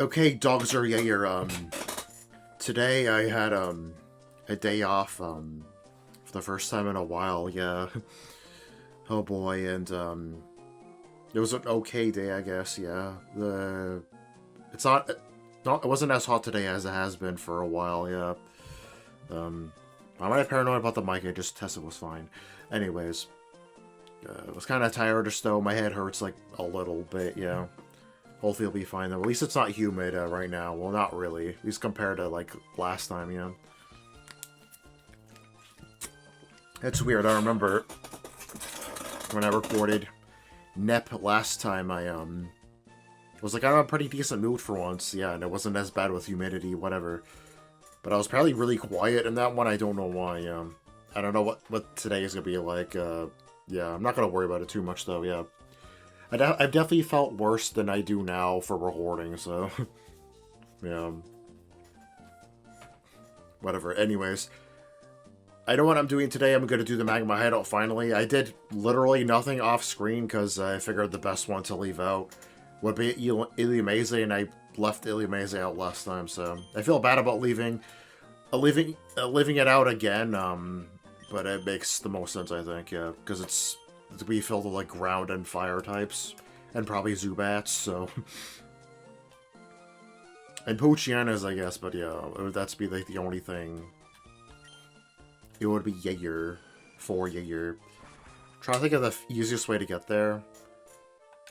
Okay, dogs are here. Today I had a day off for the first time in a while. Yeah. Oh boy, and it was an okay day, I guess. Yeah. It's not it wasn't as hot today as it has been for a while. Yeah. I'm not paranoid about the mic. I just tested, it was fine. Anyways, I was kind of tired or so. My head hurts like a little bit. Yeah. Hopefully it'll be fine though. At least it's not humid right now. Well, not really. At least compared to like last time, yeah. It's weird. I remember when I recorded NEP last time, I was like, I'm in a pretty decent mood for once. Yeah, and it wasn't as bad with humidity, whatever. But I was probably really quiet in that one. I don't know why. I don't know what today is gonna be like. Yeah, I'm not gonna worry about it too much though. Yeah. I've definitely felt worse than I do now for recording, so... yeah. Whatever. Anyways. I know what I'm doing today. I'm going to do the Magma hideout finally. I did literally nothing off-screen because I figured the best one to leave out would be Iliamaze, and I left Iliamaze out last time, so... I feel bad about leaving it out again, but it makes the most sense, I think, yeah, because it's to be filled with like ground and fire types, and probably Zubats, so... and Pochianas, I guess, but yeah, that's be like the only thing. It would be Yargh, for Yargh. Trying to think of the easiest way to get there.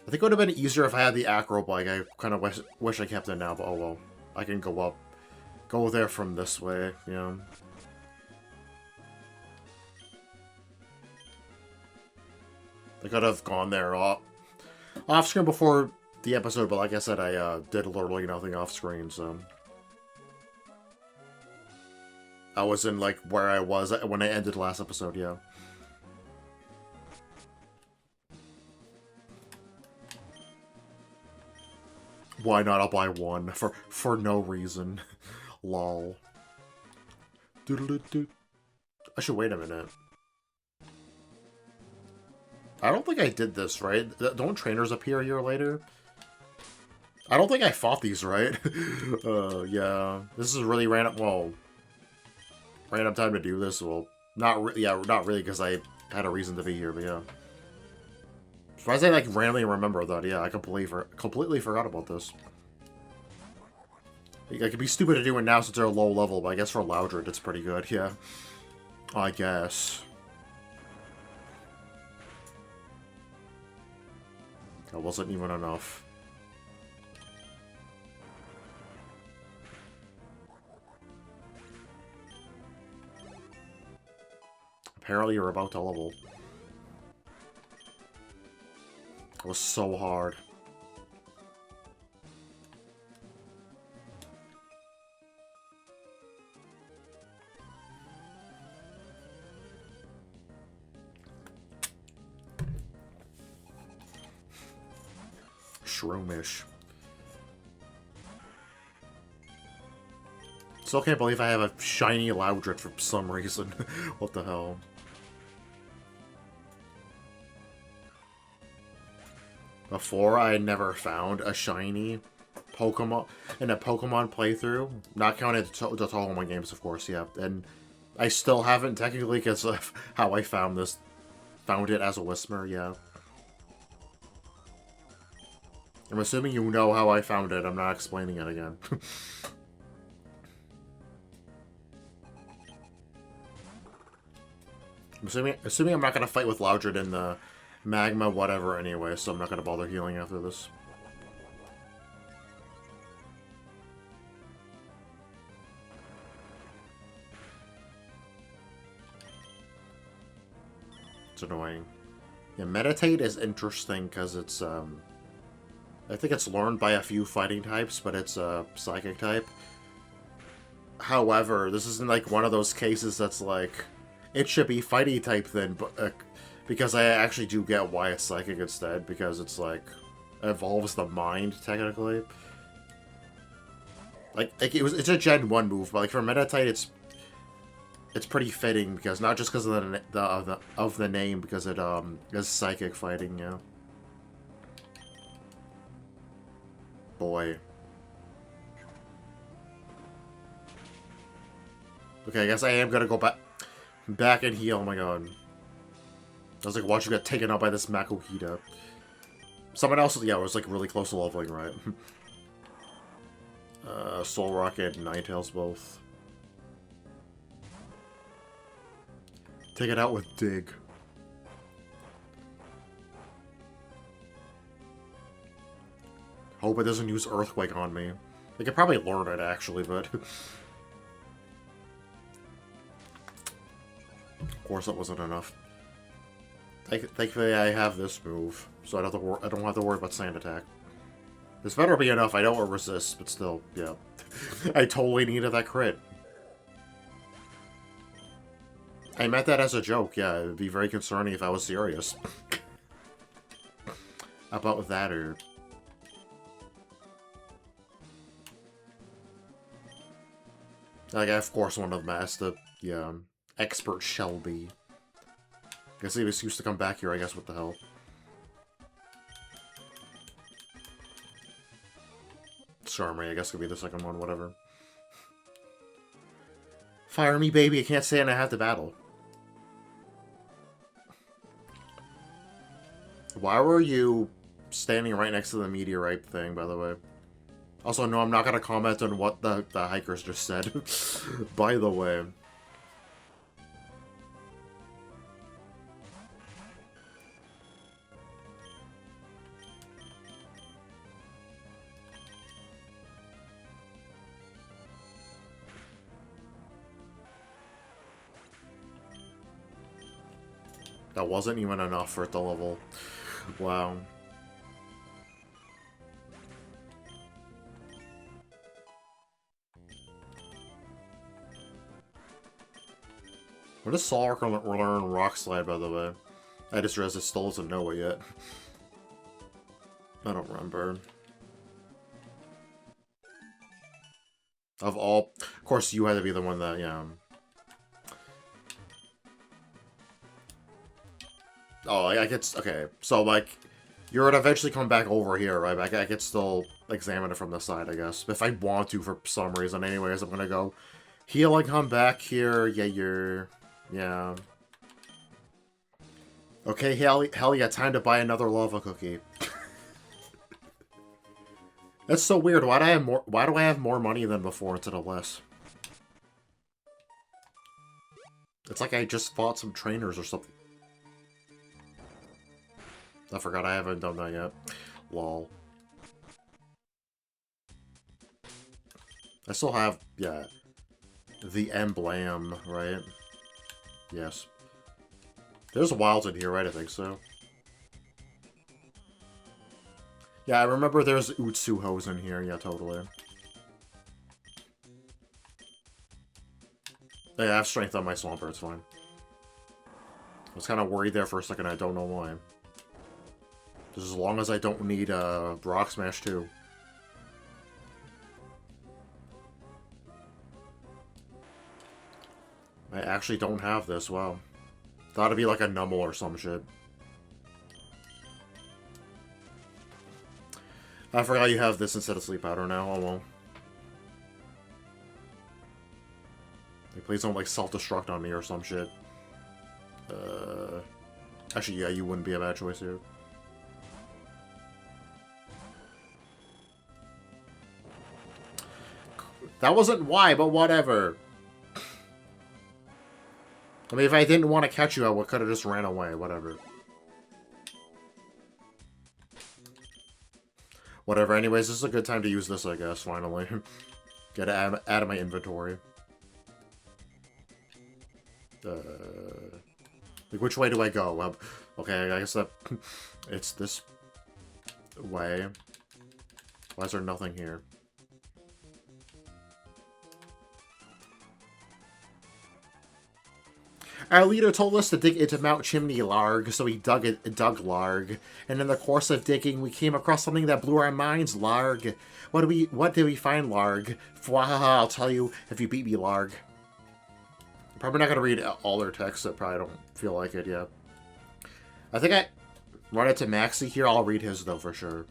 I think it would have been easier if I had the acro bike. I kind of wish I kept it now, but oh well. I can go there from this way, you know. I could have gone there off-screen before the episode, but like I said, I did literally nothing off-screen, so... I was in, like, where I was when I ended last episode, yeah. Why not? I'll buy one. For no reason. Lol. Doodle-doo-doo. I should wait a minute. I don't think I did this, right? Don't trainers appear here later? I don't think I fought these, right? Yeah. This is really random. Well, random time to do this. Well, not really, because I had a reason to be here, but yeah. Surprised I, like, randomly remember that. Yeah, I completely forgot about this. I could be stupid to do it now since they're low level, but I guess for Largh it's pretty good, yeah. I guess. That wasn't even enough. Apparently you're about to level. It was so hard. Shroomish. Still can't believe I have a shiny Largh for some reason. What the hell? Before, I had never found a shiny Pokemon in a Pokemon playthrough. Not counting the Pokemon games, of course, yeah. And I still haven't, technically, because of how I found this. Found it as a Whisper, yeah. I'm assuming you know how I found it. I'm not explaining it again. I'm assuming I'm not going to fight with Largh in the Magma whatever anyway, so I'm not going to bother healing after this. It's annoying. Yeah, Meditate is interesting because it's, I think it's learned by a few fighting types, but it's a psychic type. However, this isn't like one of those cases that's like, it should be fighting type then, but because I actually do get why it's psychic instead, because it's like, evolves the mind, technically. Like it's a Gen 1 move, but like for Meditate, it's pretty fitting, because not just because of the name, because it is psychic fighting, yeah. Boy. Okay, I guess I am gonna go back and heal. Oh my god. I was like, watch you get taken out by this Mako hideout. Someone else, yeah, was like really close to leveling, right? Soul Rocket and Ninetales both. Take it out with Dig. Hope it doesn't use Earthquake on me. They could probably learn it, actually, but... Of course, that wasn't enough. Thankfully, I have this move, so I don't have to worry about Sand Attack. This better be enough. I know it resists, but still, yeah. I totally needed that crit. I meant that as a joke, yeah. It would be very concerning if I was serious. How about with that, or... Like, of course, one of them has to, yeah, Expert Shelby. Guess he was used to come back here, I guess, what the hell. Charmery, I guess, could be the second one, whatever. Fire me, baby, I can't say and I have to battle. Why were you standing right next to the meteorite thing, by the way? Also, no, I'm not going to comment on what the hikers just said, by the way. That wasn't even enough for it to level. Wow. When does Largh learn Rock Slide, by the way? I just realized it still doesn't know it yet. I don't remember. Of all... Of course, you had to be the one that, yeah... Oh, I could... Okay, so, like... You're gonna eventually come back over here, right? I could still examine it from the side, I guess. If I want to, for some reason. Anyways, I'm gonna go... Heal and come back here. Yeah, you're... Yeah. Okay, hell yeah, time to buy another lava cookie. That's so weird. Why do I have more money than before instead of less? It's like I just fought some trainers or something. I forgot I haven't done that yet. Lol. I still have, yeah, the emblem, right? Yes. There's wilds in here, right? I think so. Yeah, I remember there's Utsuhos in here. Yeah, totally. Yeah, I have strength on my Swampert, it's fine. I was kind of worried there for a second, I don't know why. Just as long as I don't need Rock Smash too. I actually don't have this, wow. Thought it'd be like a Numble or some shit. I forgot you have this instead of Sleep Powder now, oh well. Like, please don't like self-destruct on me or some shit. Actually, yeah, you wouldn't be a bad choice here. That wasn't why, but whatever. I mean, if I didn't want to catch you, I could have just ran away, whatever. Whatever, anyways, this is a good time to use this, I guess, finally. Get it out of my inventory. Like, which way do I go? Okay, I guess that... It's this way. Why is there nothing here? Our leader told us to dig into Mount Chimney Largh, so we dug Largh. And in the course of digging, we came across something that blew our minds, Largh. What did we find, Largh? Fwahaha, I'll tell you if you beat me, Largh. I'm probably not going to read all their text, I probably don't feel like it yet. I think I run it to Maxie here, I'll read his though for sure.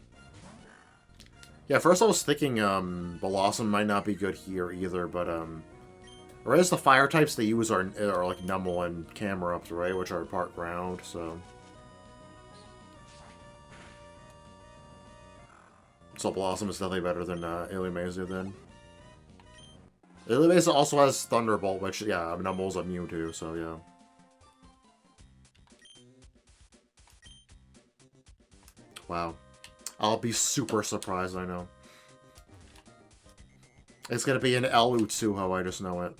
Yeah, first I was thinking Blossom might not be good here either, but Or as the fire types they use are like Numble and Camerupt, right? Which are part ground, so... So Blossom is definitely better than I then. I also has Thunderbolt, which, yeah, Numble's immune to, so yeah. Wow. I'll be super surprised, I know. It's gonna be an Utsuho, I just know it.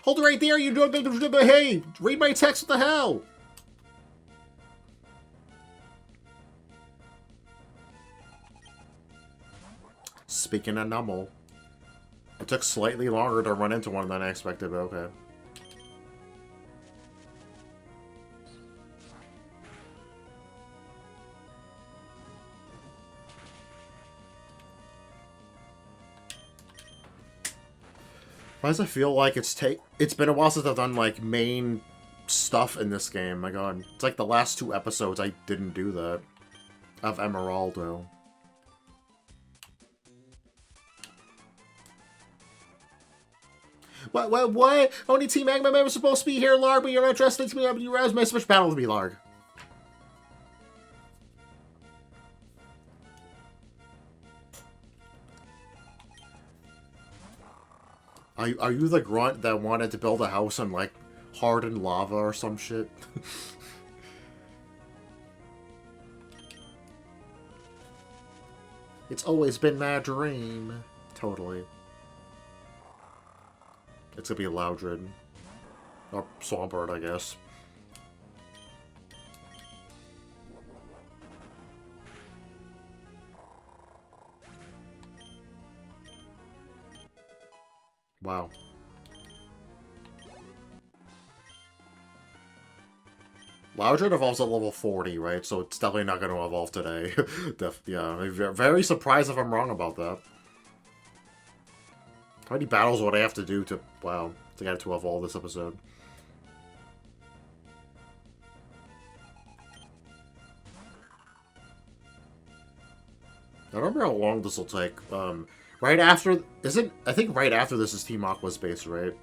Hold it right there, you don't... Hey! Read my text, what the hell? Speaking of Numble. It took slightly longer to run into one than I expected, but okay. Why does it feel like it's been a while since I've done, like, main stuff in this game? My god. It's like the last 2 episodes I didn't do that. Of Emeraldo. What? Only Team Magma members supposed to be here, Largh, but you're not dressed into me. You roused my switch battle with me, Largh. Are you the grunt that wanted to build a house on, like, hardened lava or some shit? It's always been my dream. Totally. It's gonna be a Loudred. Or Swampert, I guess. Wow. Loudred evolves at level 40, right? So it's definitely not going to evolve today. Yeah, I'm very surprised if I'm wrong about that. How many battles would I have to do to... Wow, to get it to evolve this episode? I don't remember how long this will take. Right after... I think right after this is Team Aqua's base, right?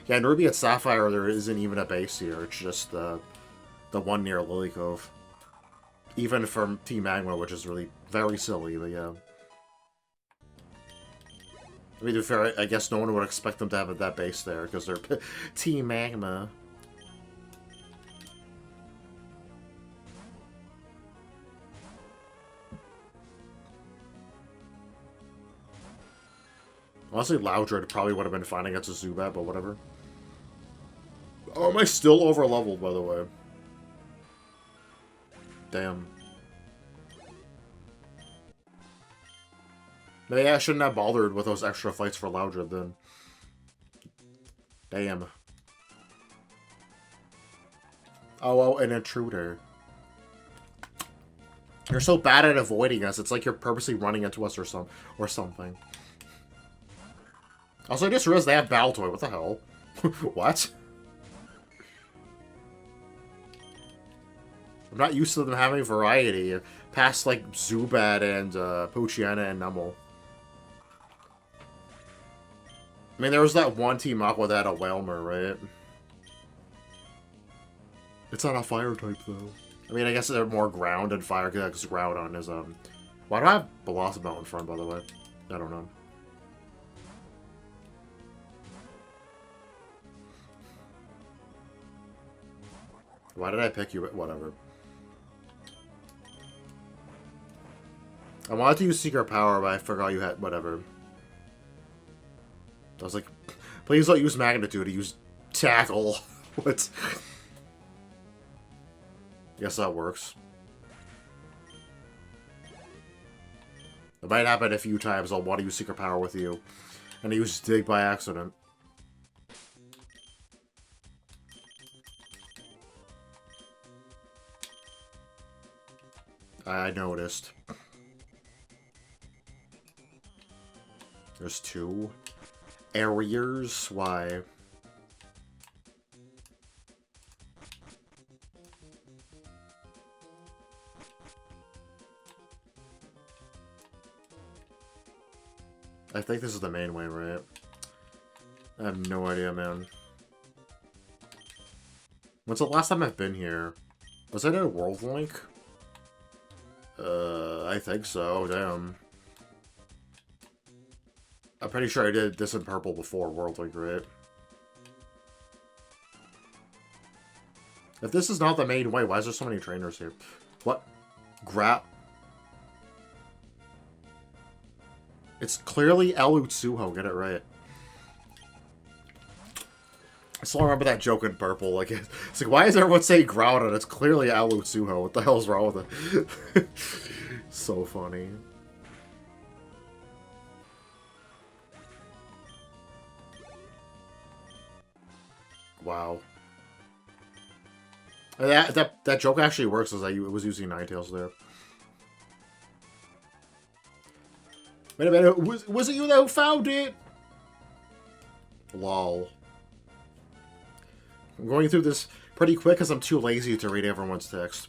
Yeah, in Ruby and Sapphire, there isn't even a base here. It's just the one near Lily Cove. Even from Team Magma, which is really very silly, but yeah. I mean, to be fair, I guess no one would expect them to have that base there, because they're Team Magma. Honestly, Loudred probably would have been fine against a Zubat, but whatever. Oh, am I still over-leveled, by the way? Damn. Maybe I shouldn't have bothered with those extra fights for Loudred, then. Damn. Oh, an intruder. You're so bad at avoiding us, it's like you're purposely running into us or something. Also, I just realized they have Baltoy. What the hell? What? I'm not used to them having variety. Past, like, Zubat and Poochyena and Numble. I mean, there was that one Team Aqua that had a Whalmer, right? It's not a fire type, though. I mean, I guess they're more ground and fire, because Groudon is, Why do I have Velocibelt in front, by the way? I don't know. Why did I pick you? Whatever. I wanted to use Secret Power, but I forgot you had... Whatever. I was like, please don't use Magnitude, use Tackle. What? Guess that works. It might happen a few times. I'll want to use Secret Power with you. And use Dig by accident. I noticed. There's 2 areas. Why? I think this is the main way, right? I have no idea, man. When's the last time I've been here? Was I in a World Link? I think so. Damn. I'm pretty sure I did this in purple before World Link, right? If this is not the main way, why is there so many trainers here? What? It's clearly Elutsuho, get it right. I still remember that joke in purple. Like, it's like, why is everyone saying Groudon? It's clearly Elutsuho. What the hell's wrong with it? So funny. Wow. That joke actually works, as I was using Ninetales there. Wait a minute, was it you that found it? Lol. I'm going through this pretty quick because I'm too lazy to read everyone's text.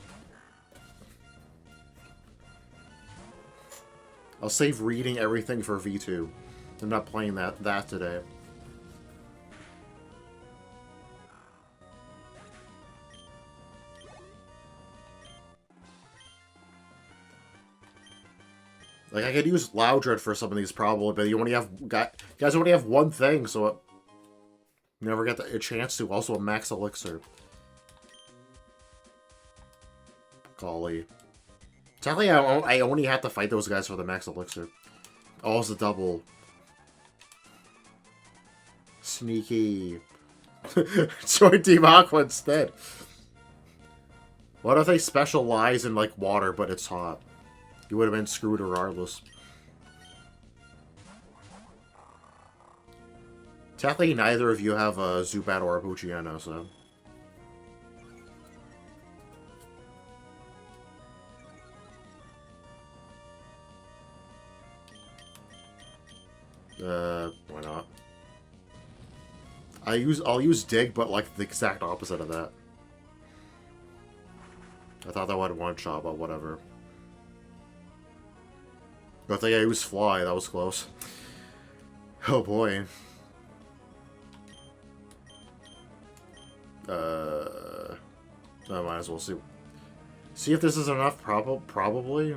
I'll save reading everything for V2. I'm not playing that today. Like, I could use Loudred for some of these probably, but you only have... guys only have one thing, so... you never get a chance to. Also a Max Elixir. Golly. Technically, I only have to fight those guys for the Max Elixir. Oh, it's a double. Sneaky. Join Team Aqua instead. What if they specialize in, like, water, but it's hot? You would have been screwed regardless. Technically, neither of you have a Zubat or a Poochyena, so... why not? I'll use Dig, but like the exact opposite of that. I thought that would one-shot, but whatever. I think I used Fly, that was close. Oh boy. I might as well see. See if this is enough, probably.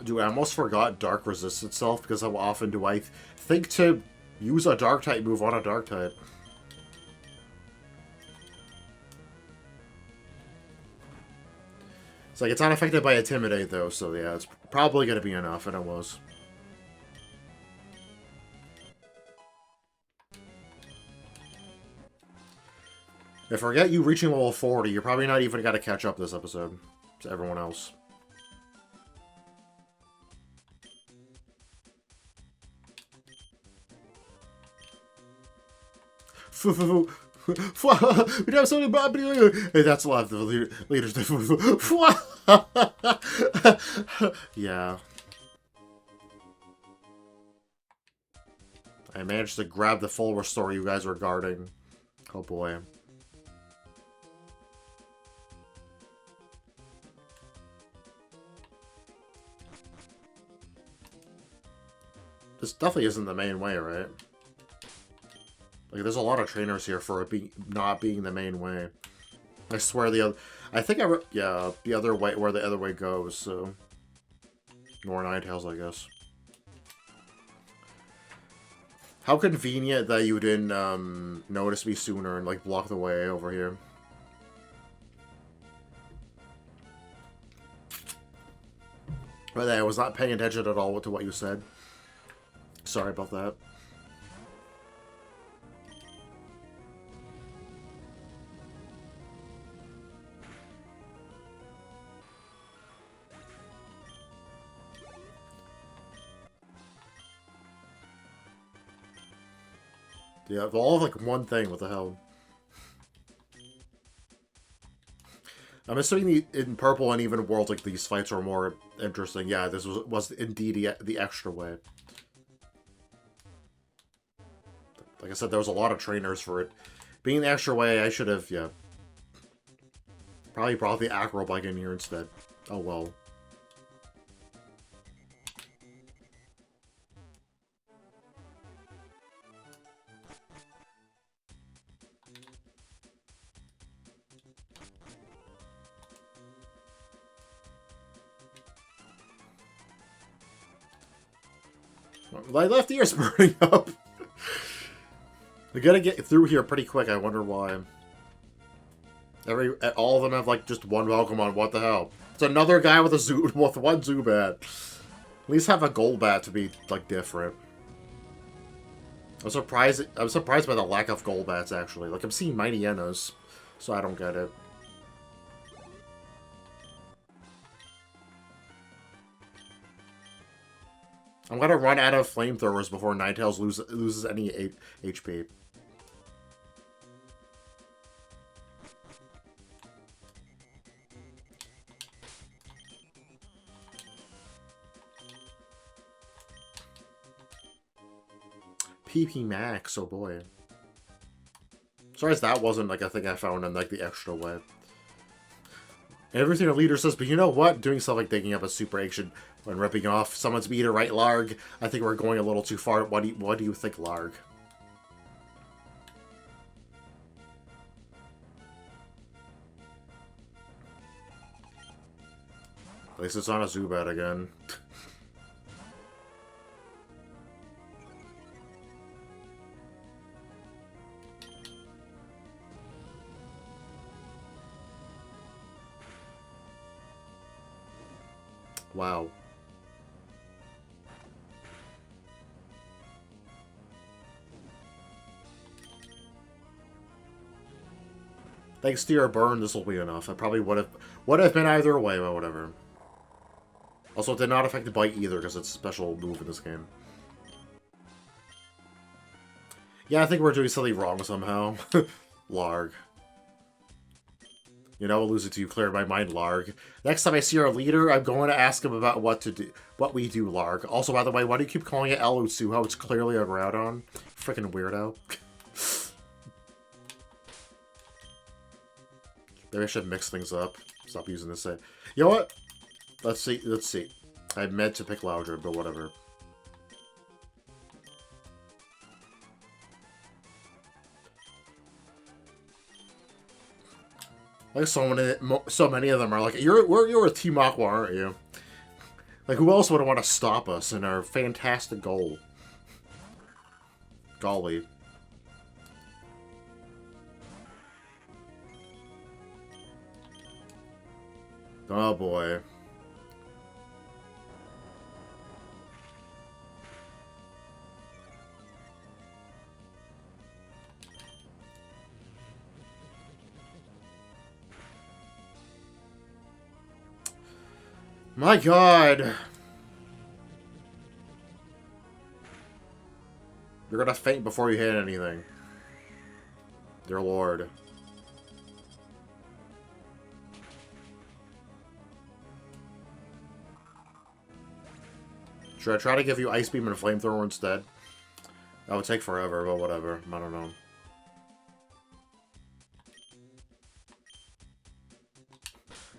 Dude, I almost forgot Dark resists itself because how often do I think to use a Dark-type move on a Dark-type? It's like, it's not affected by Intimidate, though, so yeah, it's probably going to be enough, and it was. I forget you reaching level 40, you're probably not even got to catch up this episode to everyone else. We have something bad. Hey, that's left. The leaders. Yeah. I managed to grab the full restore you guys were guarding. Oh boy. This definitely isn't the main way, right? Like, there's a lot of trainers here for it not being the main way. I swear the other... I think yeah, the other way, where the other way goes, so... More Ninetales, I guess. How convenient that you didn't, notice me sooner and, like, block the way over here. But I was not paying attention at all to what you said. Sorry about that. Yeah, they all have like one thing. What the hell? I'm assuming in purple and even worlds like these fights are more interesting. Yeah, this was indeed the extra way. Like I said, there was a lot of trainers for it. Being the extra way, I should have, yeah. Probably brought the acro bike in here instead. Oh well. My left ear's burning up. They're gonna get through here pretty quick. I wonder why. All of them have like just one Pokemon. What the hell? It's another guy with with one Zubat. At least have a Golbat to be like different. I'm surprised by the lack of Golbats actually. Like I'm seeing Mightyenas, so I don't get it. I'm gonna run out of flamethrowers before Ninetales loses any HP. PP Max, oh boy. Sorry, that wasn't like a thing I found in like the extra way. Everything a leader says, but you know what? Doing stuff like digging up a super action when ripping off someone's meter, right, Largh? I think we're going a little too far. What do you think, Largh? At least it's on a Zubat again. Wow. Thanks to your burn, this will be enough. I probably would have been either way, but whatever. Also, it did not affect the bite either, because it's a special move in this game. Yeah, I think we're doing something wrong somehow. Largh. You know, I'll lose it to you, cleared my mind, Largh. Next time I see our leader, I'm going to ask him about what we do, Largh. Also, by the way, why do you keep calling it Elutsu? How it's clearly a Groudon? Freaking weirdo. Maybe I should mix things up. Stop using this. You know what? Let's see. I meant to pick Loudred, but whatever. Like so many of them are like, you're a Team Aqua, aren't you? Like, who else would want to stop us in our fantastic goal? Golly. Oh boy. My God. You're gonna faint before you hit anything. Dear Lord. Should I try to give you Ice Beam and Flamethrower instead? That would take forever, but whatever. I don't know.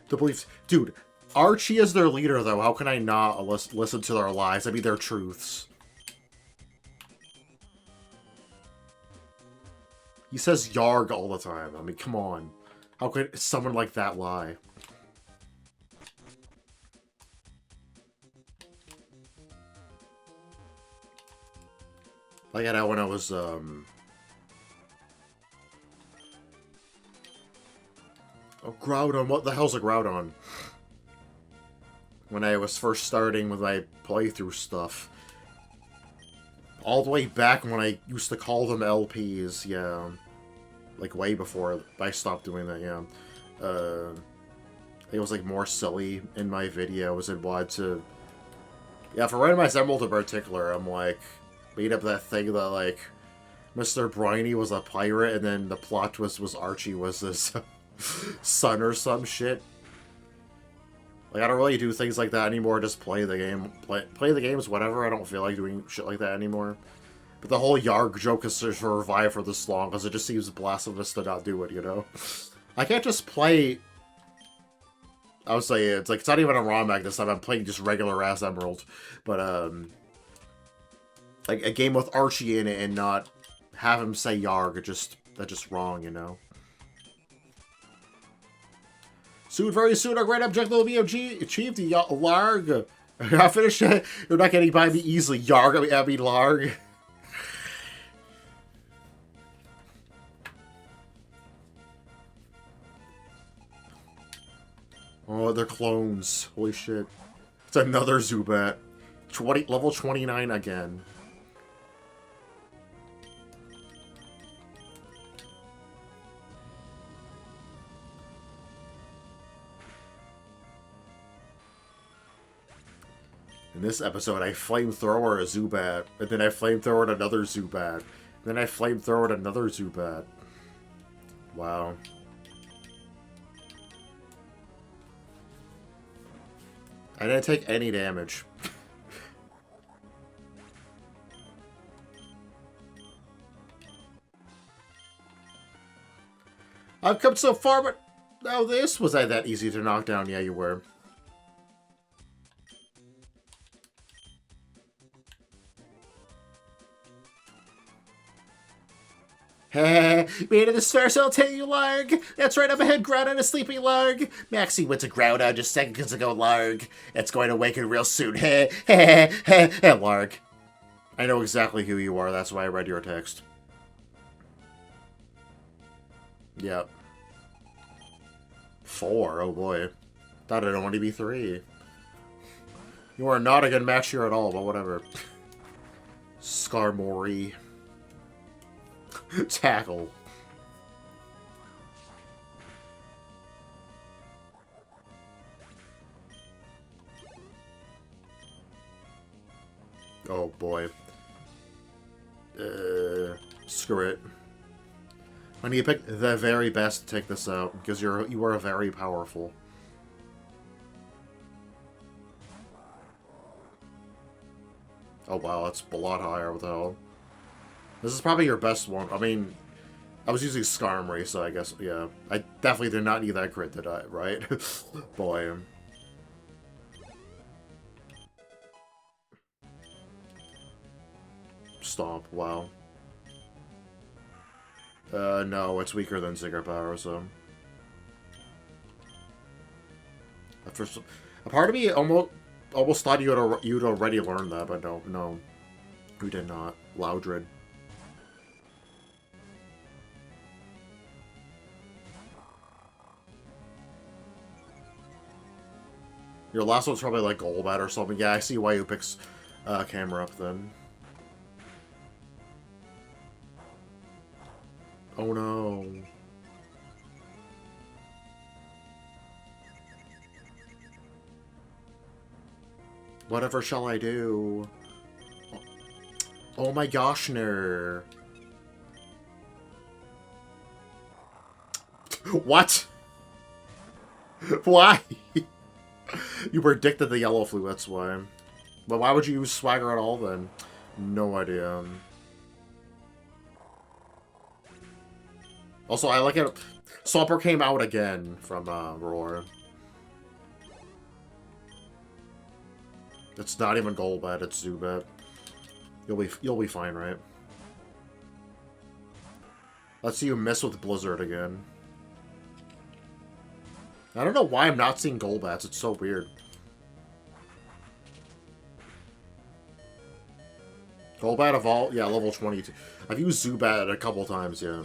The beliefs... Dude, Archie is their leader, though. How can I not listen to their lies? I mean, their truths. He says Yargh all the time. I mean, come on. How could someone like that lie? I got out when I was, Oh, Groudon. What the hell's a Groudon? When I was first starting with my playthrough stuff. All the way back when I used to call them LPs, yeah. Like, way before I stopped doing that, yeah. I think it was, like, more silly in my videos and wanted to... Yeah, for Randomized Emerald in particular, I'm, like... Made up that thing that, like, Mr. Briny was a pirate, and then the plot twist was Archie was his son or some shit. Like, I don't really do things like that anymore, just play the game. Play the games, whatever, I don't feel like doing shit like that anymore. But the whole Yargh joke has survived for this long, because it just seems blasphemous to not do it, you know? I can't just play I would say it's like it's not even a raw mag this time. I'm playing just regular ass Emerald, but like a game with Archie in it and not have him say Yargh. That's just wrong, you know. Soon, very soon, our great objective will be achieved. The Largh. I finished it. You're not getting by me easily, Yargh. I mean Largh. Oh, they're clones. Holy shit. It's another Zubat. Level 29 again. In this episode, I Flamethrower a Zubat, and then I Flamethrower another Zubat, and then I Flamethrower another Zubat. Wow. I didn't take any damage. I've come so far, but now this was I that easy to knock down? Yeah, you were. Heh, made it this first, I'll tell you, Largh. That's right, I'm ahead, ground on a sleepy Largh. Maxie went to ground on just seconds ago, Largh. It's going to awaken real soon. Heh, heh, heh, heh, Largh. I know exactly who you are, that's why I read your text. Yep. 4, oh boy. Thought it'd only be 3. You are not a good match here at all, but whatever. Skarmory. Tackle. Oh boy. Screw it. I need to pick the very best to take this out because you are very powerful. Oh wow, that's a lot higher. What the hell? This is probably your best one. I mean, I was using Skarmory, so I guess, yeah. I definitely did not need that crit to die, right? Boy. Stomp, wow. No, it's weaker than Zigger Power, so... A part of me almost thought you'd already learned that, but no. You did not. Loudred. Your last one's probably like Golbat or something. Yeah, I see why you picks camera up then. Oh no. Whatever shall I do? Oh my gosh, no. What? Why? You predicted the yellow flu, that's why. But why would you use Swagger at all then? No idea. Also, I like it. Swampert came out again from Roar. It's not even Golbat, it's Zubat. You'll be fine, right? Let's see you miss with Blizzard again. I don't know why I'm not seeing Golbats. It's so weird. Golbat evolved, yeah, level 22. I've used Zubat a couple times, yeah.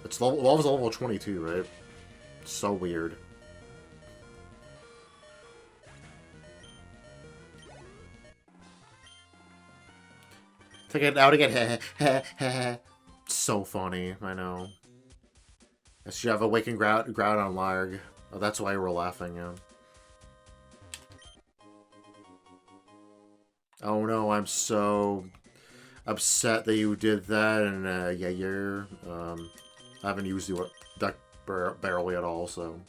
It's level 22, right? It's so weird. Take it out again. So funny, I know. I should have Awakened ground on Largh. Oh, that's why we're laughing, yeah. Oh no, I'm so upset that you did that, and yeah, you're I haven't used the deck barely at all, so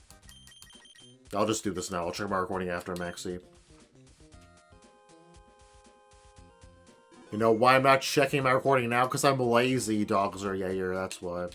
I'll just do this now. I'll check my recording after Maxi. You know why I'm not checking my recording now? Because I'm lazy, Dogs or Yair, that's why.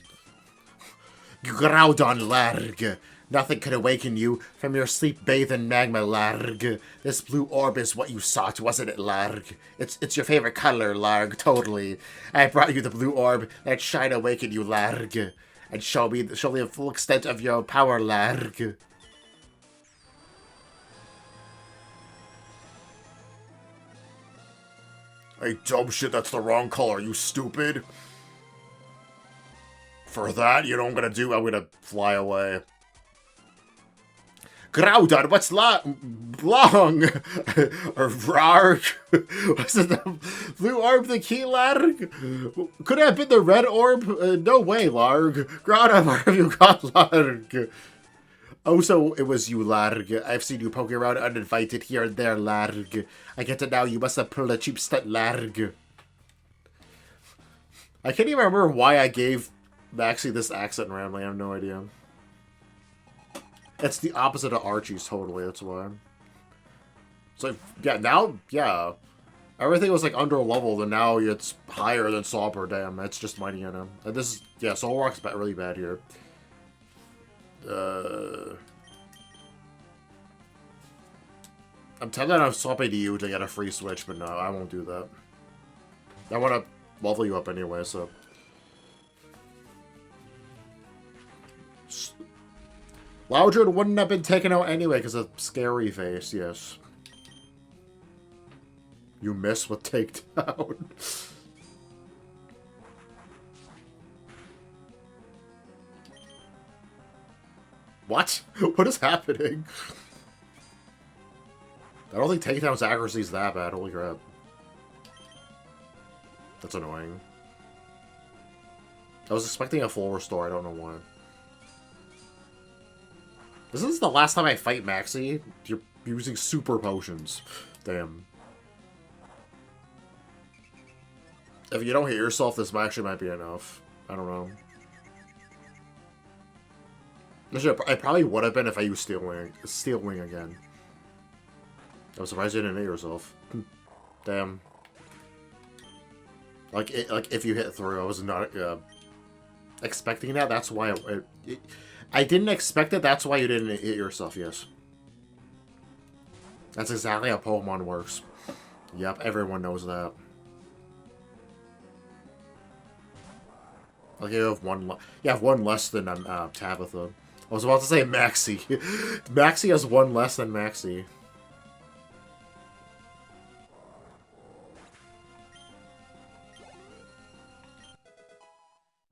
Groudon Largh. Nothing could awaken you from your sleep-bathed magma, Largh. This blue orb is what you sought, wasn't it, Largh? It's your favorite color, Largh, totally. I brought you the blue orb that shine awaken you, Largh. And show me the full extent of your power, Largh. Hey, dumb shit, that's the wrong color, you stupid. For that, you know what I'm gonna do? I'm gonna fly away. Groudon, what's long? Or Largh? Was it the blue orb the key, Largh? Could it have been the red orb? No way, Largh. Groudon, where have you got, Largh? Oh, so it was you, Largh. I've seen you poking around uninvited here and there, Largh. I get it now. You must have pulled a cheap stunt, Largh. I can't even remember why I gave Maxie this accent randomly. I have no idea. It's the opposite of Archie's, totally. That's why. So, yeah, now, yeah. Everything was, like, under leveled, and now it's higher than Sauber. Damn, it's just mighty in him. And this is, yeah, Solrock's really bad here. I'm tempted on swapping to you to get a free switch, but no, I won't do that. I want to level you up anyway, so. Loudred wouldn't have been taken out anyway because of scary face, yes. You miss with takedown. What? What is happening? I don't think takedown's accuracy is that bad, holy crap. That's annoying. I was expecting a full restore, I don't know why. This is the last time I fight Maxie. You're using super potions. Damn. If you don't hit yourself, this actually might be enough. I don't know. I probably would have been if I used Steel Wing again. I was surprised you didn't hit yourself. Damn. Like if you hit through, I was not expecting that. That's why I didn't expect it. That's why you didn't hit yourself. Yes. That's exactly how Pokemon works. Yep, everyone knows that. Like you have one. You have one less than Tabitha. I was about to say Maxie. Maxie has one less than Maxie.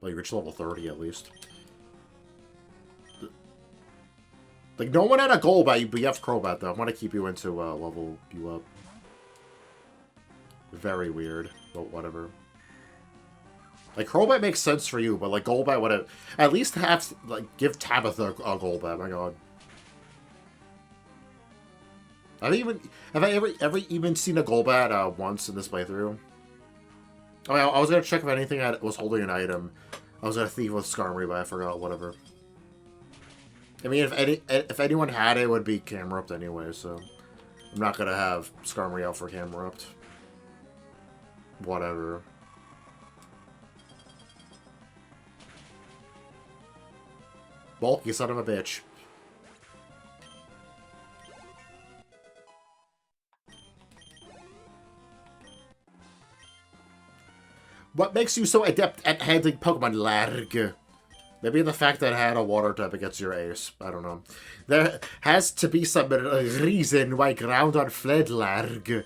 Well, you reached level 30 at least. Like, no one had a goal, but you have Crobat, though. I want to keep you into level you up. Very weird, but whatever. Like, Crobat makes sense for you, but, like, Golbat would have... At least have, like, give Tabitha a Golbat, my god. Have I ever even seen a Golbat once in this playthrough? Oh, I was gonna check if anything was holding an item. I was gonna thief with Skarmory, but I forgot, whatever. I mean, if anyone had it, it would be Camerupt anyway, so... I'm not gonna have Skarmory out for Camerupt. Whatever. Bulk, you son of a bitch. What makes you so adept at handling Pokemon, Largh? Maybe the fact that it had a water type against your ace. I don't know. There has to be some reason why Groudon fled, Largh.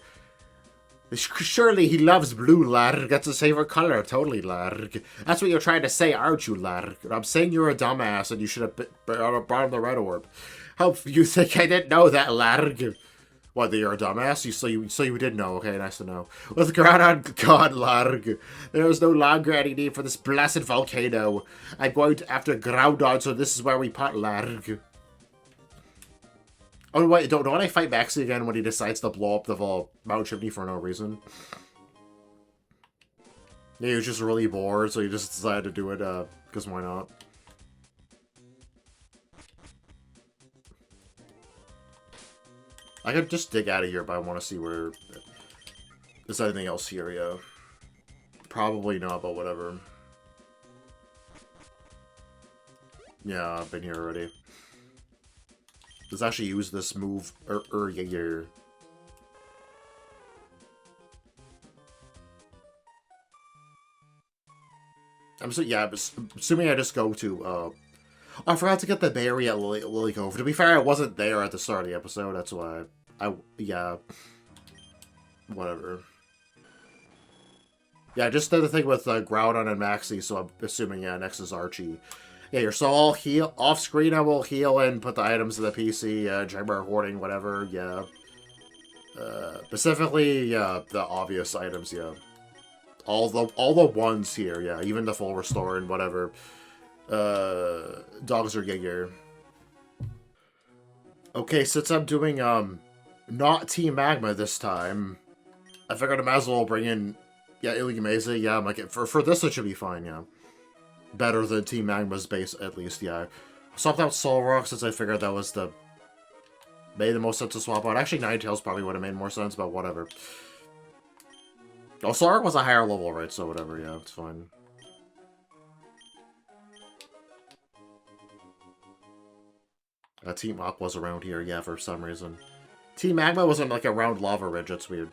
Surely he loves blue, Largh. That's his favorite color. Totally, Largh. That's what you're trying to say, aren't you, Largh? I'm saying you're a dumbass and you should have brought him the red orb. How you think I didn't know that, Largh? What, that you're a dumbass? So you did know. Okay, nice to know. With Groudon gone, Largh, there is no longer any need for this blessed volcano. I'm going after Groudon, so this is where we put Largh. Oh, wait, don't I fight Maxie again when he decides to blow up the Mount Chimney for no reason? Yeah, he was just really bored, so he just decided to do it, because why not? I could just dig out of here, but I want to see where... Is anything else here, yeah? Probably not, but whatever. Yeah, I've been here already. Let's actually use this move earlier. Yeah, assuming I just go to, I forgot to get the berry at Lily Cove. To be fair, I wasn't there at the start of the episode, that's why yeah. Whatever. Yeah, just did the thing with Groudon and Maxie, so I'm assuming, yeah, next is Archie. Yeah, you're so I'll heal off-screen, I will heal and put the items in the PC, Chamber hoarding, whatever, yeah. Specifically, yeah, the obvious items, yeah. All the ones here, yeah, even the full restore and whatever. Dogs are Giger. Okay, since I'm doing, not Team Magma this time, I figured I might as well bring in, yeah, Illuminaza, yeah, I'm like, for this it should be fine, yeah. Better than Team Magma's base, at least, yeah. I swapped out Solrock since I figured that was made the most sense to swap out. Actually, Ninetales probably would have made more sense, but whatever. Oh, Solrock was a higher level, right, so whatever, yeah, it's fine. Team Aqua's around here, yeah, for some reason. Team Magma wasn't, like, around Lava Ridge, that's weird.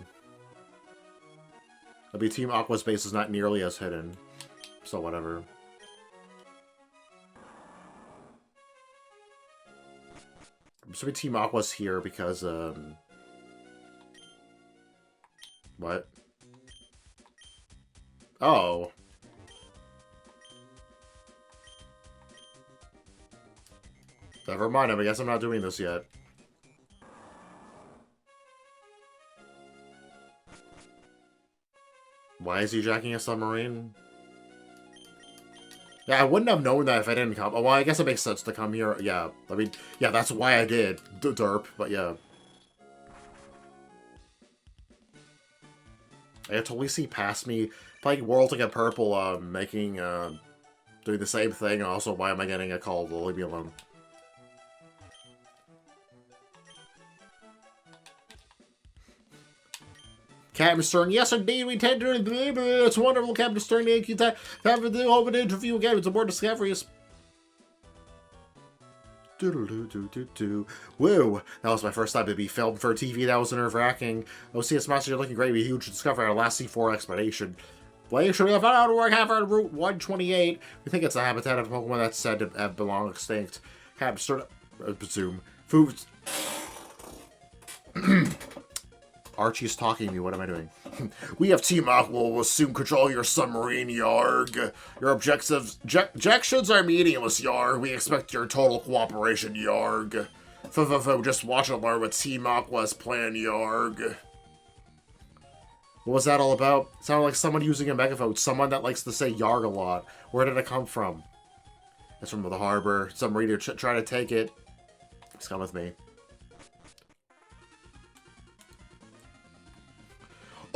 I mean, Team Aqua's base is not nearly as hidden, so whatever. So Team Aqua's here because, what? Oh. Never mind, I guess I'm not doing this yet. Why is he jacking a submarine? Yeah, I wouldn't have known that if I didn't come. Well, I guess it makes sense to come here. Yeah, I mean, yeah, that's why I did. Derp, but yeah. I totally see past me playing World to get purple, making, doing the same thing. Also, why am I getting a call to leave me alone? Captain Stern, yes indeed, we tend to. It's wonderful, Captain Stern. Thank you. Time for the open interview again. It's aboard Discoveries. Woo! That was my first time to be filmed for TV. That was nerve-wracking. Oh, CS-Masyet, you're looking great. We huge discovery our last C4 expedition. Blake, should we have found out to work half on Route 128? We think it's a habitat of Pokemon that's said to have belong extinct. Captain Stern, I presume. Foods. Archie's talking to me. What am I doing? We have Team Aqua will soon control your submarine, Yargh. Your objections are meaningless, Yargh. We expect your total cooperation, Yargh. Just watch and learn what Team Aqua's plan, Yargh. What was that all about? It sounded like someone using a megaphone. Someone that likes to say Yargh a lot. Where did it come from? It's from the harbor. Some reader try to take it. Just come with me.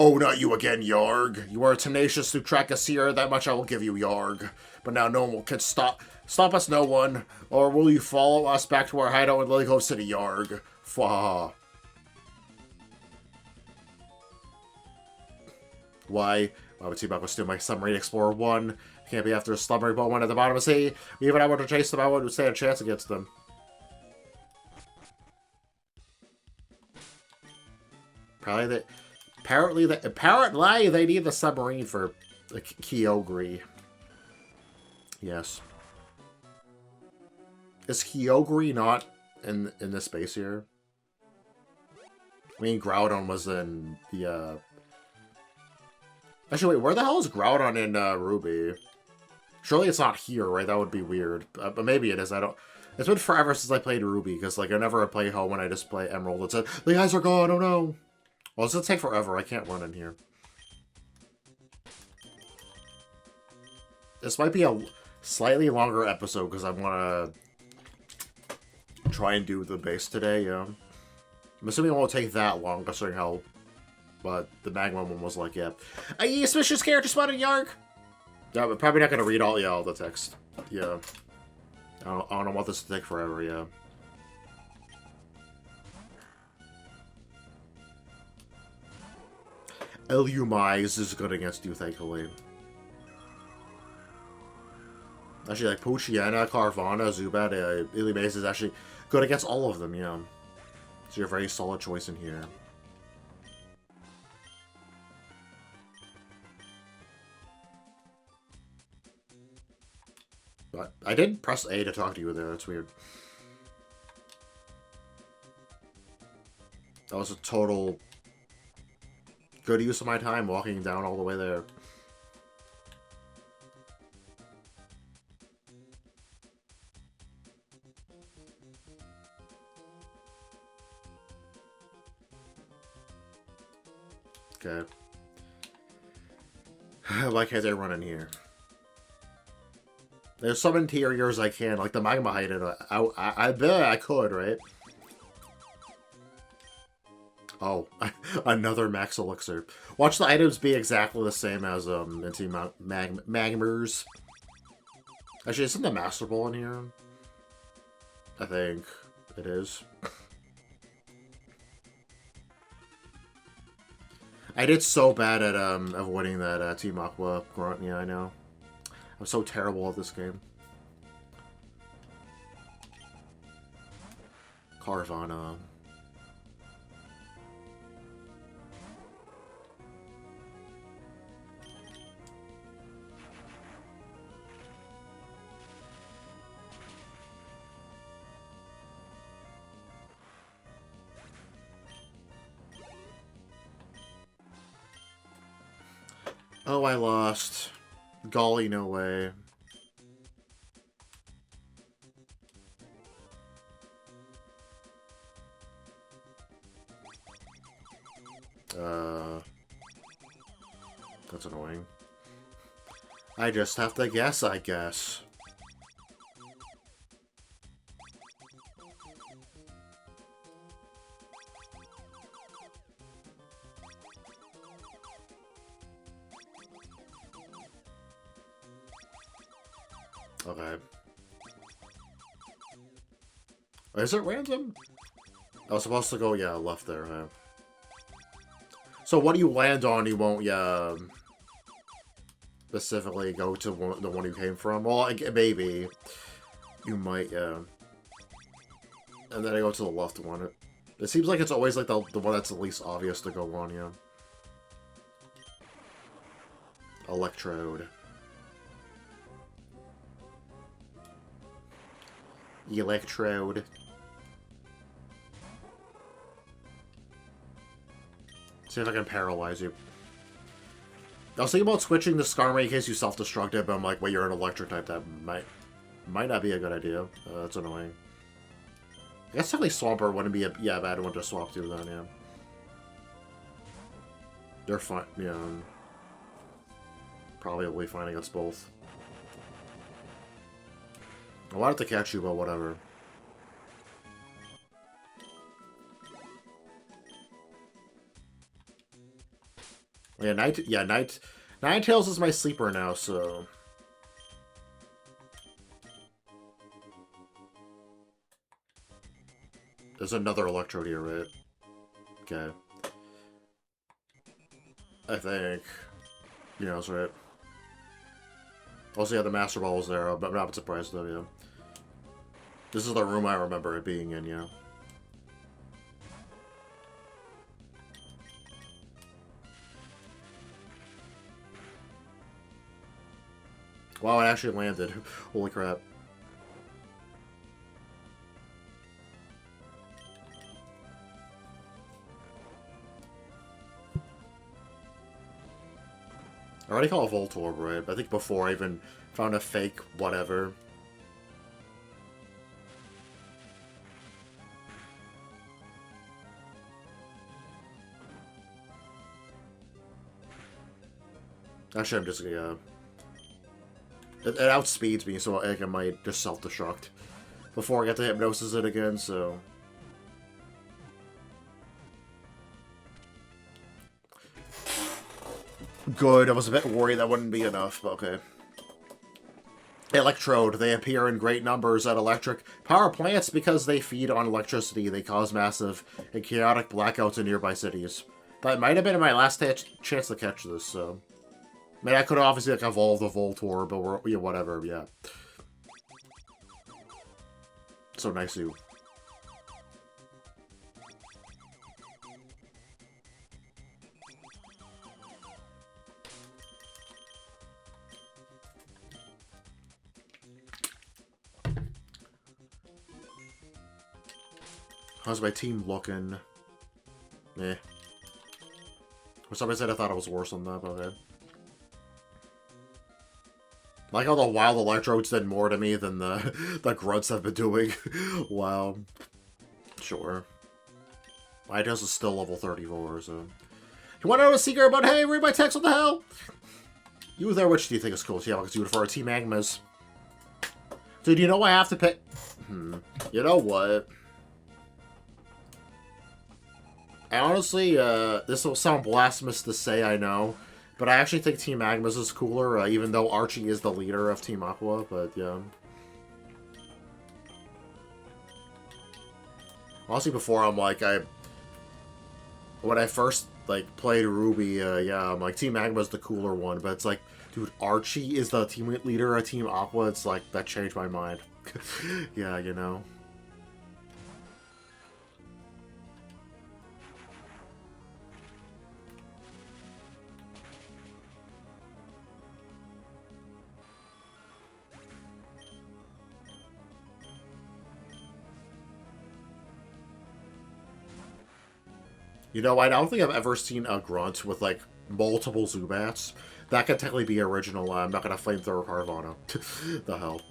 Oh, not you again, Yargh. You are tenacious to track a seer. That much I will give you, Yargh. But now no one can stop us, no one. Or will you follow us back to our hideout in Lily Cove City, Yargh? Fwa. Why would Team Aqua steal my Submarine Explorer 1? Can't be after a slumbering Pokemon at the bottom of the sea. Even I want to chase them, I wouldn't stand a chance against them. Apparently they need the submarine for the Kyogre. Yes. Is Kyogre not in this space here? I mean, Groudon was in the, Actually, wait, where the hell is Groudon in, Ruby? Surely it's not here, right? That would be weird. But maybe it is, I don't... It's been forever since I played Ruby, because, like, I never play home when I just play Emerald. It said, the guys are gone, oh no! Well, it's gonna take forever. I can't run in here. This might be a slightly longer episode because I want to try and do the base today, yeah. I'm assuming it won't take that long, considering how the Magma one was like, yeah. A suspicious character spotted, Yargh! Yeah, but probably not going to read all the text. Yeah. I don't want this to take forever, yeah. Illuminaza is good against you, thankfully. Actually, like, Poochyena, Carvana, Zubat, Illuminaza is actually... good against all of them, yeah. So you're a very solid choice in here. But I did press A to talk to you there, that's weird. That was a total good use of my time walking down all the way there. Okay. Why can't I run in here? There's some interiors I can, like the Magma hideout. I bet I could, right? Oh, another max elixir. Watch the items be exactly the same as Magmers. Actually, isn't the Master Ball in here? I think it is. I did so bad at avoiding that Team Aqua grunt. Yeah, I know. I'm so terrible at this game. Carvana. Oh, I lost. Golly, no way. That's annoying. I just have to guess, I guess. Okay. Is it random? I was supposed to go, yeah, left there, huh? So what do you land on, you won't, yeah, specifically go to the one you came from? Well, maybe. You might, yeah. And then I go to the left one. It seems like it's always like the one that's the least obvious to go on, yeah. Electrode. Electrode. See if I can paralyze you. I was thinking about switching to Skarmory in case you self-destructed, but I'm like, well, you're an electric type. That might not be a good idea. That's annoying. I guess technically Swampert wouldn't be a bad one to swap to then, yeah. They're fine, yeah. Probably fine against both. I wanted to catch you, but whatever. Yeah, Ninetales is my sleeper now, so... There's another Electrode here, right? Okay. I think. You know, that's right. Also, yeah, the Master Ball was there, but I'm not surprised, though, yeah. This is the room I remember it being in, yeah. Wow, it actually landed. Holy crap. I already call it Voltorb, right? I think before I even found a fake whatever. Actually, I'm just gonna... It outspeeds me, so I might just self-destruct before I get to hypnosis it again, so... Good, I was a bit worried that wouldn't be enough, but okay. Electrode. They appear in great numbers at electric power plants because they feed on electricity. They cause massive and chaotic blackouts in nearby cities. That might have been my last chance to catch this, so... I mean, I could obviously, like, evolve the Voltorb, but yeah, whatever, yeah. So nice of you. How's my team looking? Eh. For some reason I thought it was worse than that, but okay. Like how the wild electrodes did more to me than the grunts have been doing. Wow. Sure. My Hideouts is still level 34, so... You want to know a secret about, hey, read my text, what the hell? You there, which do you think is cool? Yeah, I can do it for our Team Magmas. Dude, you know I have to pick... You know what? I honestly, this will sound blasphemous to say, I know. But I actually think Team Magmas is cooler, even though Archie is the leader of Team Aqua, but yeah. Honestly, before I'm like, when I first, like, played Ruby, yeah, I'm like, Team Magma's the cooler one, but it's like, dude, Archie is the team leader of Team Aqua, it's like, that changed my mind. Yeah, you know. You know, I don't think I've ever seen a grunt with, like, multiple Zubats. That could technically be original. I'm not gonna Flamethrower Carvana. The hell.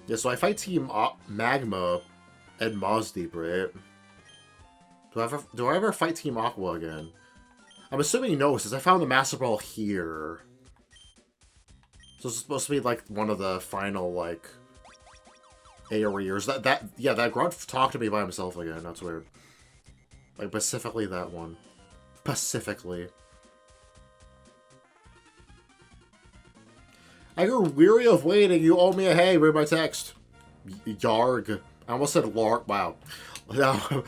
Yeah, so I fight Team Magma and Mazdeep, right? Do I ever fight Team Aqua again? I'm assuming no, since I found the Master Ball here. So it's supposed to be, like, one of the final, like, areas. Yeah, that grunt talked to me by himself again. That's weird. Like, specifically that one. Specifically. I grew weary of waiting. You owe me a hey. Read my text. Yargh. I almost said Largh. Wow. Now,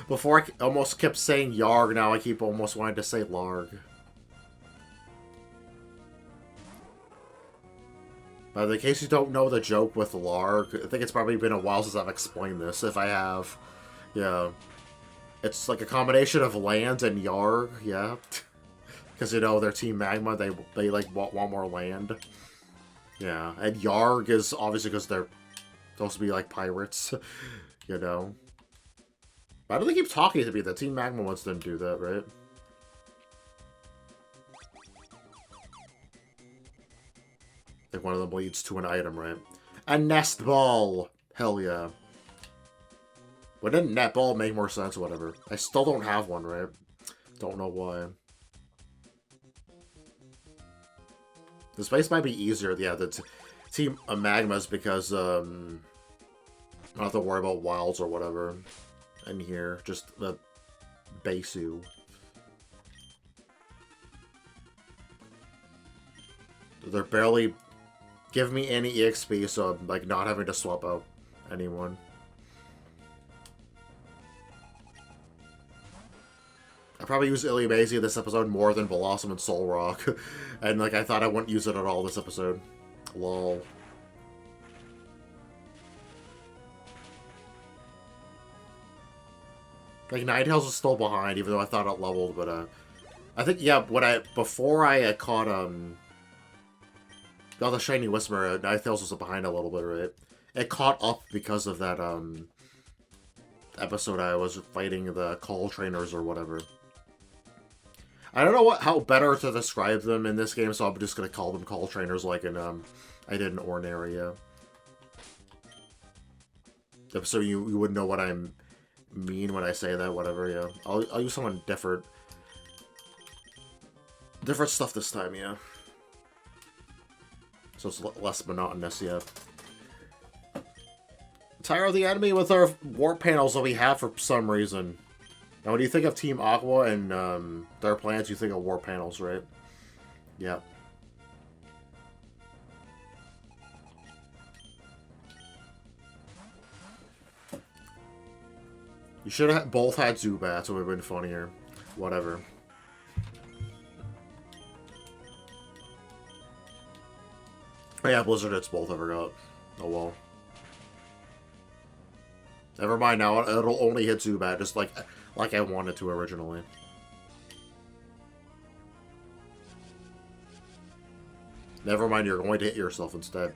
before I almost kept saying Yargh, now I keep almost wanting to say Largh. But in case you don't know the joke with Largh, I think it's probably been a while since I've explained this. If I have, yeah. It's like a combination of land and Yargh, yeah. Because, you know, their Team Magma, they like, want more land. Yeah, and Yargh is obviously because they're supposed to be like pirates, you know. Why do they keep talking to me? The Team Magma ones didn't do that, right? Like one of them leads to an item, right? A nest ball! Hell yeah. Wouldn't net ball make more sense, whatever? I still don't have one, right? Don't know why. This place might be easier, yeah, the Team Magmas, because, I don't have to worry about wilds or whatever in here. Just the Basu. They're barely giving me any EXP, so I'm, like, not having to swap out anyone. I probably use Ilimazy this episode more than Blossom and Solrock. And, like, I thought I wouldn't use it at all this episode. Lol. Like, Ninetales is still behind, even though I thought it leveled, but, I think, yeah, before I caught, got the Shiny Whisper, Ninetales was behind a little bit, right? It caught up because of that, episode I was fighting the call trainers or whatever. I don't know how better to describe them in this game, so I'm just gonna call them call trainers like in, I did in Ornaria. So you would know what I mean when I say that, whatever, yeah. I'll use someone different. Different stuff this time, yeah. So it's less monotonous, yeah. Tire the enemy with our warp panels that we have for some reason. Now, when you think of Team Aqua and their plans, you think of warp panels, right? Yeah. You should have both had Zubats, it would have been funnier. Whatever. Oh, yeah, Blizzard hits both, I forgot. Oh well. Never mind now, it'll only hit Zubat, just like I wanted to originally. Never mind, you're going to hit yourself instead.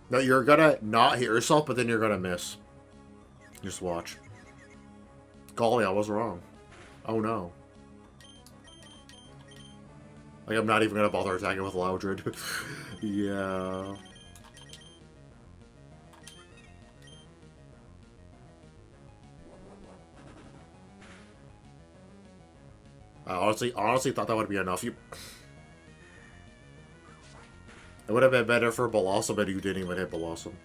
No, you're gonna not hit yourself, but then you're gonna miss. Just watch. Golly, I was wrong. Oh no. Like, I'm not even gonna bother attacking with Loudred. Yeah. I honestly thought that would be enough. It would have been better for Blossom, but you didn't even hit Blossom.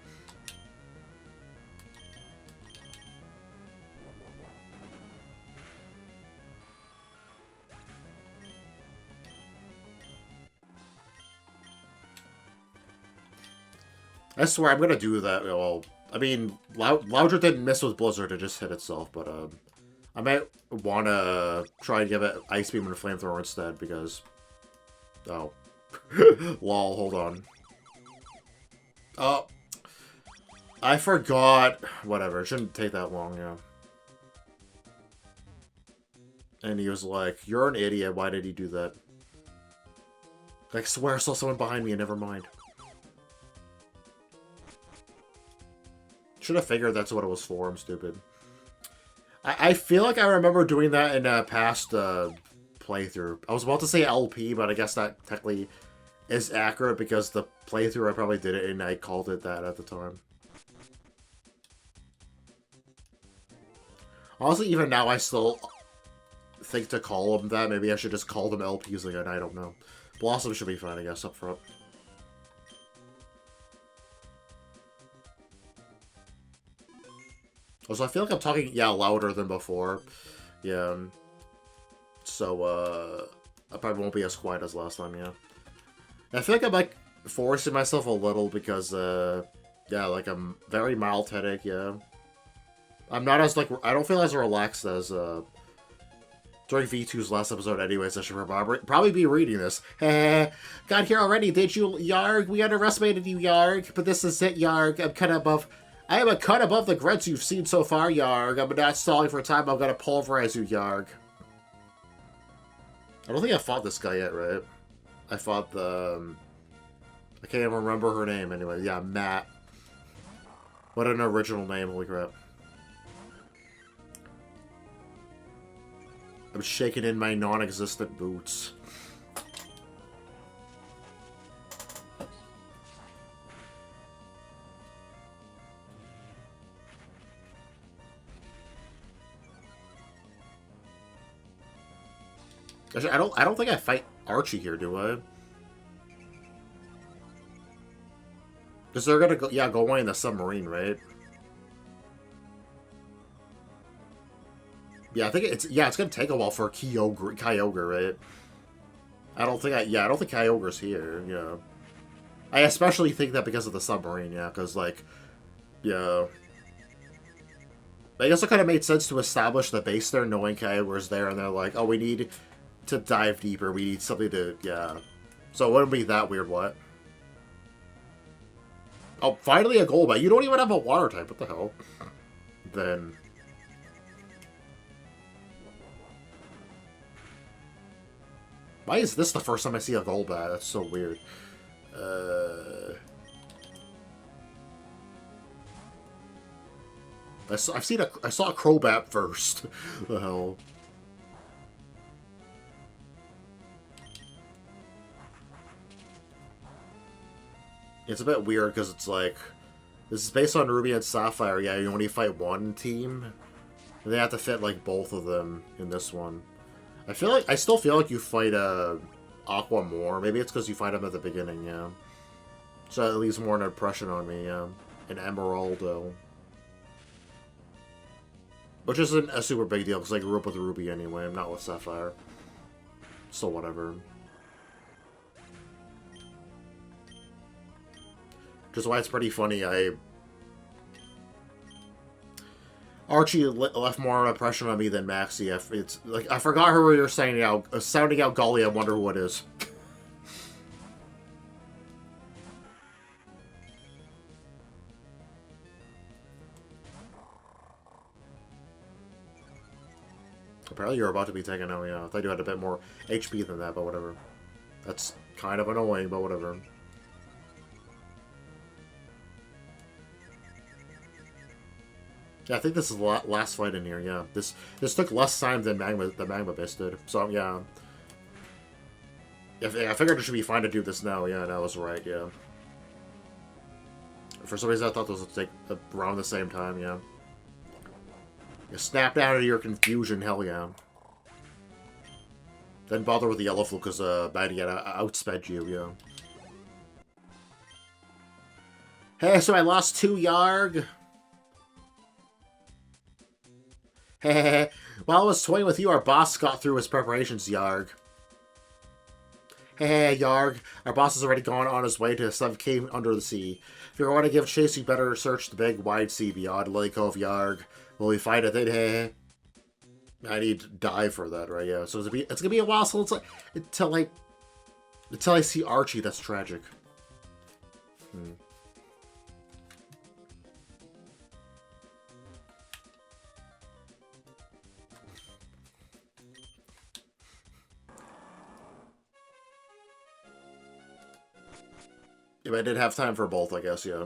I swear, I'm gonna do that. Well, I mean, Loudred didn't miss with Blizzard, it just hit itself, but, I might wanna try and give it Ice Beam and Flamethrower instead, because... Oh. Lol, hold on. Oh. I forgot. Whatever, it shouldn't take that long, yeah. And he was like, you're an idiot, why did he do that? I swear I saw someone behind me, and never mind. Should have figured that's what it was for. I'm stupid. I feel like I remember doing that in a past playthrough. I was about to say LP, but I guess that technically is accurate because the playthrough I probably did it and I called it that at the time. Honestly, even now I still think to call them that. Maybe I should just call them LPs again. I don't know. Blossom should be fine, I guess, up front. Also, I feel like I'm talking, yeah, louder than before. Yeah. So, I probably won't be as quiet as last time, yeah. I feel like I'm, like, forcing myself a little because, yeah, like, I'm very mild headache, yeah. I'm not as, like, I don't feel as relaxed as, during V2's last episode anyways. I should probably be reading this. Got here already, did you, Yargh? We underestimated you, Yargh. But this is it, Yargh. I am a cut above the grunts you've seen so far, Yargh. I'm not stalling for time. I'm gonna pulverize you, Yargh. I don't think I fought this guy yet, right? I fought the... I can't even remember her name anyway. Yeah, Matt. What an original name, holy crap. I'm shaking in my non-existent boots. Actually, I don't think I fight Archie here, do I? Because they're gonna go, yeah, go away in the submarine, right? Yeah, I think it's gonna take a while for Kyogre, right? I don't think Kyogre's here, yeah. I especially think that because of the submarine, yeah, because, like, yeah. I guess it kind of made sense to establish the base there, knowing Kyogre's there, and they're like, oh, we need to dive deeper, we need something to, yeah. So it wouldn't be that weird, what? Oh, finally a Golbat. You don't even have a water type, what the hell? Then... Why is this the first time I see a Golbat? That's so weird. I saw a Crobat first. The hell. It's a bit weird because it's like, this is based on Ruby and Sapphire. Yeah, you only fight one team. And they have to fit like both of them in this one. I still feel like you fight Aqua more. Maybe it's because you fight him at the beginning, yeah. So it leaves more an impression on me, yeah. And Emeraldo. Which isn't a super big deal, because I grew up with Ruby anyway. I'm not with Sapphire. So whatever. Which is why it's pretty funny, Archie left more of an impression on me than Maxie. It's like I forgot who you're sounding out. Golly, I wonder who it is. Apparently you're about to be taken out, yeah. I thought you had a bit more HP than that, but whatever. That's kind of annoying, but whatever. Yeah, I think this is the last fight in here, yeah. This took less time than Magma Base did. So, yeah. I figured it should be fine to do this now, yeah, and I was right, yeah. For some reason, I thought those would take around the same time, yeah. You snapped out of your confusion, hell yeah. Didn't bother with the yellow fluke because Mighty outsped you, yeah. Hey, so I lost 2 Yargh. Hey, while I was toying with you, our boss got through his preparations, Yargh. Hey, Yargh, our boss has already gone on his way to some cave under the sea. If you're going to give chase, you better search the big, wide sea beyond Lake Cove, Yargh. Will we find it then? Hey, I need to die for that, right? Yeah, so it's gonna be a while until I see Archie. That's tragic. If I did have time for both, I guess, yeah.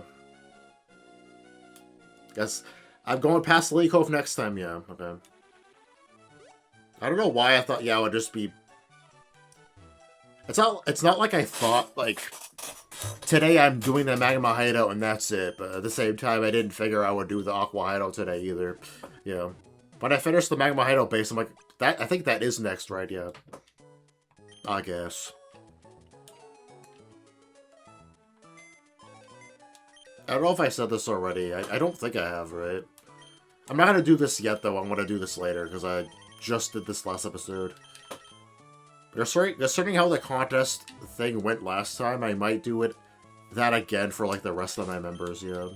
Guess I'm going past Lake Cove next time, yeah. Okay. I don't know why I thought, yeah, it would just be... It's not like I thought, like, today I'm doing the Magma hideout and that's it, but at the same time, I didn't figure I would do the Aqua hideout today either. Yeah. When I finished the Magma hideout base, I'm like, I think that is next, right? Yeah. I guess. I don't know if I said this already. I don't think I have, right? I'm not going to do this yet, though. I'm going to do this later, because I just did this last episode. Considering how the contest thing went last time, I might do that again for, like, the rest of my members, yeah.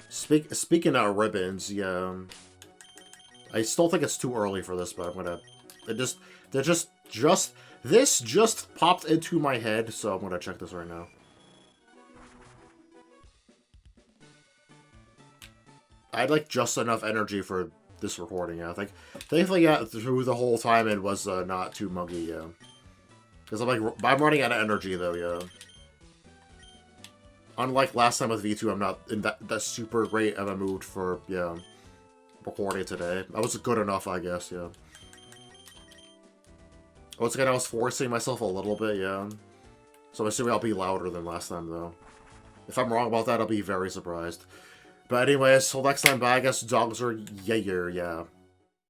Speaking of ribbons, yeah. I still think it's too early for this, but I'm going to... This just popped into my head, so I'm going to check this right now. I had, like, just enough energy for this recording, yeah. Thankfully, yeah, through the whole time it was not too muggy, yeah. Because I'm running out of energy, though, yeah. Unlike last time with V2, I'm not in that super great of a mood for, yeah, recording today. I was good enough, I guess, yeah. Once again, I was forcing myself a little bit, yeah. So I'm assuming I'll be louder than last time, though. If I'm wrong about that, I'll be very surprised. But anyways, till next time, bye. I guess dogs are yeah.